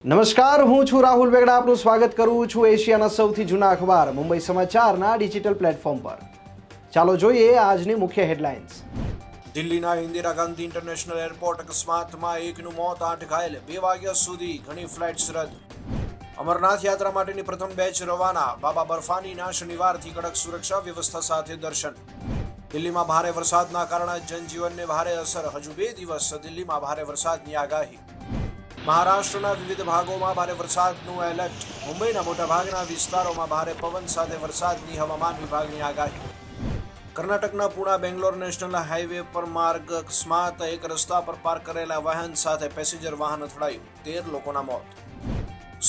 નમસ્કાર, હું છું રાહુલ વેગડા. આપનું સ્વાગત કરું છું એશિયાના સૌથી જૂના અખબાર મુંબઈ સમાચારના ડિજિટલ પ્લેટફોર્મ પર. ચાલો જોઈએ આજની મુખ્ય હેડલાઇન્સ. દિલ્હીના ઇન્દિરા ગાંધી ઇન્ટરનેશનલ એરપોર્ટ અકસ્માતમાં એકનું મોત, 8 ઘાયલ. 2 વાગ્યા સુધી ઘણી ફ્લાઇટ્સ રદ. અમરનાથ યાત્રા માટેની પ્રથમ બેચ રવાના. બાબા બર્ફાનીના શનિવારથી કડક સુરક્ષા વ્યવસ્થા સાથે દર્શન. દિલ્હીમાં ભારે વરસાદના કારણે જનજીવનને ભારે અસર. હજુ 2 દિવસ દિલ્હીમાં ભારે વરસાદની આગાહી. મહારાષ્ટ્રના વિવિધ ભાગોમાં ભારે વરસાદનું એલર્ટ. મુંબઈના મોટાભાગના વિસ્તારોમાં ભારે પવન સાથે વરસાદની હવામાન વિભાગની આગાહી. કર્ણાટકના પુણા બેંગ્લોર નેશનલ હાઈવે પર માર્ગ અકસ્માત. એક રસ્તા પર પાર્ક કરેલા વાહન સાથે પેસેન્જર વાહન અથડાયું. 13 લોકોના મોત.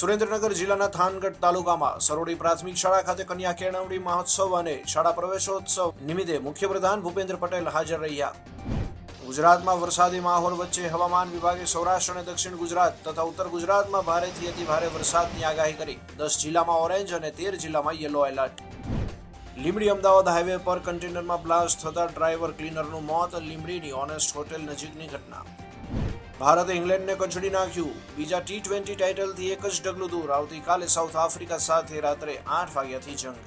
સુરેન્દ્રનગર જિલ્લાના થાનગઢ તાલુકામાં સરોડી પ્રાથમિક શાળા ખાતે કન્યા કેળવણી મહોત્સવ અને શાળા પ્રવેશોત્સવ નિમિત્તે મુખ્યપ્રધાન ભૂપેન્દ્ર પટેલ હાજર રહ્યા. ગુજરાતમાં વરસાદી માહોલ વચ્ચે હવામાન વિભાગે સૌરાષ્ટ્ર અને દક્ષિણ ગુજરાત તથા ઉત્તર ગુજરાતમાં ભારેથી અતિ ભારે વરસાદની આગાહી કરી. 10 જિલ્લામાં ઓરેન્જ અને 13 જિલ્લામાં yellow alert. Limbdi Ahmedabad highway પર કન્ટેનરમાં બ્લાસ્ટ થતા ડ્રાઈવર ક્લીનરનું મોત. લીંબડીની ઓનેસ્ટ હોટેલ નજીકની ઘટના. ભારતે ઇંગ્લેન્ડને કચડી નાખ્યું. બીજા T20 ટાઇટલથી એક જ ડગલું દૂર. આવતીકાલે સાઉથ આફ્રિકા સાથે રાત્રે 8 વાગ્યાથી જંગ.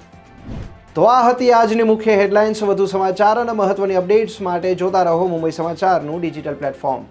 તો આ હતી આજની મુખ્ય હેડલાઇન્સ. વધુ સમાચાર અને મહત્વની અપડેટ્સ માટે જોતા રહો મુંબઈ સમાચારનું ડિજિટલ પ્લેટફોર્મ.